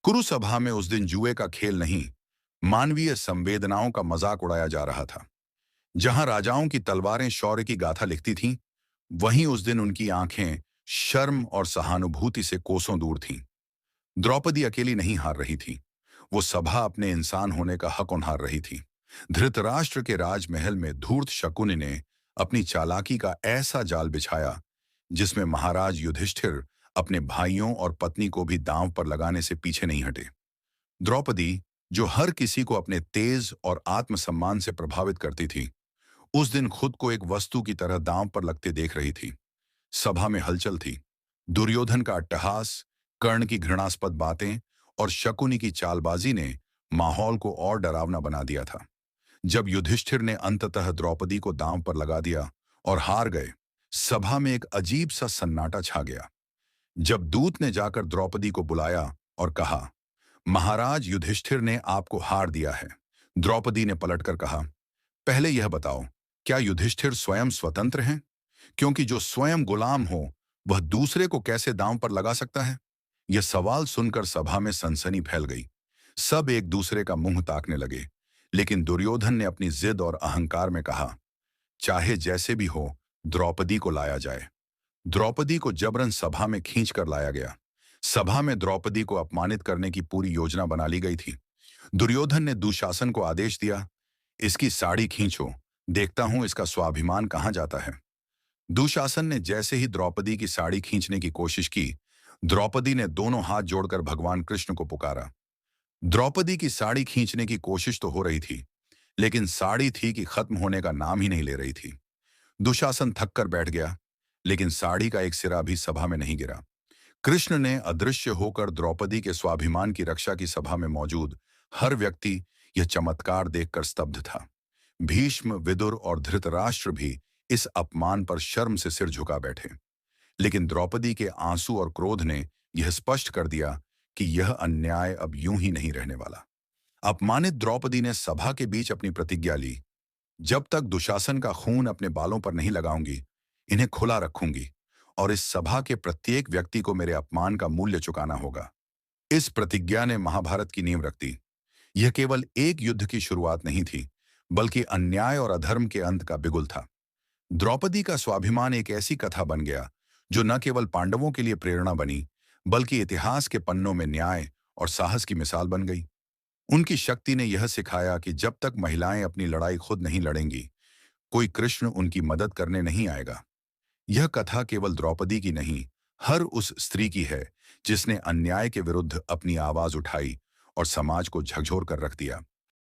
कुरु सभा में उस दिन जुए का खेल नहीं, मानवीय संवेदनाओं का मजाक उड़ाया जा रहा था। जहां राजाओं की तलवारें शौर्य की गाथा लिखती थीं, वहीं उस दिन उनकी आंखें शर्म और सहानुभूति से कोसों दूर थीं। द्रौपदी अकेली नहीं हार रही थी। वो सभा अपने इंसान होने का हक उन्हार रही थी। धृतराष्ट्र के राजमहल में धूर्त शकुनि ने अपनी चालाकी का ऐसा जाल बिछाया, जिसमें महाराज युधिष्ठिर अपने भाइयों और पत्नी को भी दांव पर लगाने से पीछे नहीं हटे। द्रौपदी, जो हर किसी को अपने तेज और आत्मसम्मान से प्रभावित करती थी, उस दिन खुद को एक वस्तु की तरह दांव पर लगते देख रही थी। सभा में हलचल थी। दुर्योधन का अट्टहास, कर्ण की घृणास्पद बातें और शकुनी की चालबाजी ने माहौल को और डरावना बना दिया था। जब युधिष्ठिर ने अंततः द्रौपदी को दांव पर लगा दिया और हार गए, सभा में एक अजीब सा सन्नाटा छा गया। जब दूत ने जाकर द्रौपदी को बुलाया और कहा, महाराज युधिष्ठिर ने आपको हार दिया है, द्रौपदी ने पलटकर कहा, पहले यह बताओ, क्या युधिष्ठिर स्वयं स्वतंत्र हैं? क्योंकि जो स्वयं गुलाम हो, वह दूसरे को कैसे दांव पर लगा सकता है? यह सवाल सुनकर सभा में सनसनी फैल गई। सब एक दूसरे का मुंह ताकने लगे, लेकिन दुर्योधन ने अपनी जिद और अहंकार में कहा, चाहे जैसे भी हो, द्रौपदी को लाया जाए। द्रौपदी को जबरन सभा में खींच कर लाया गया। सभा में द्रौपदी को अपमानित करने की पूरी योजना बना ली गई थी। दुर्योधन ने दुशासन को आदेश दिया, इसकी साड़ी खींचो, देखता हूं इसका स्वाभिमान कहां जाता है। दुशासन ने जैसे ही द्रौपदी की साड़ी खींचने की कोशिश की, द्रौपदी ने दोनों हाथ जोड़कर भगवान कृष्ण को पुकारा। द्रौपदी की साड़ी खींचने की कोशिश तो हो रही थी, लेकिन साड़ी थी कि खत्म होने का नाम ही नहीं ले रही थी। दुशासन थक कर बैठ गया, लेकिन साड़ी का एक सिरा भी सभा में नहीं गिरा। कृष्ण ने अदृश्य होकर द्रौपदी के स्वाभिमान की रक्षा की सभा में मौजूद हर व्यक्ति यह चमत्कार देखकर स्तब्ध था। भीष्म, विदुर और धृतराष्ट्र भी इस अपमान पर शर्म से सिर झुका बैठे। लेकिन द्रौपदी के आंसू और क्रोध ने यह स्पष्ट कर दिया कि यह अन्याय अब यूं ही नहीं रहने वाला। अपमानित द्रौपदी ने सभा के बीच अपनी प्रतिज्ञा ली, जब तक दुशासन का खून अपने बालों पर नहीं लगाऊंगी, इन्हें खुला रखूंगी और इस सभा के प्रत्येक व्यक्ति को मेरे अपमान का मूल्य चुकाना होगा। इस प्रतिज्ञा ने महाभारत की नींव रख दी। यह केवल एक युद्ध की शुरुआत नहीं थी, बल्कि अन्याय और अधर्म के अंत का बिगुल था। द्रौपदी का स्वाभिमान एक ऐसी कथा बन गया जो न केवल पांडवों के लिए प्रेरणा बनी, बल्कि इतिहास के पन्नों में न्याय और साहस की मिसाल बन गई। उनकी शक्ति ने यह सिखाया कि जब तक महिलाएं अपनी लड़ाई खुद नहीं लड़ेंगी, कोई कृष्ण उनकी मदद करने नहीं आएगा। यह कथा केवल द्रौपदी की नहीं, हर उस स्त्री की है जिसने अन्याय के विरुद्ध अपनी आवाज उठाई और समाज को झकझोर कर रख दिया।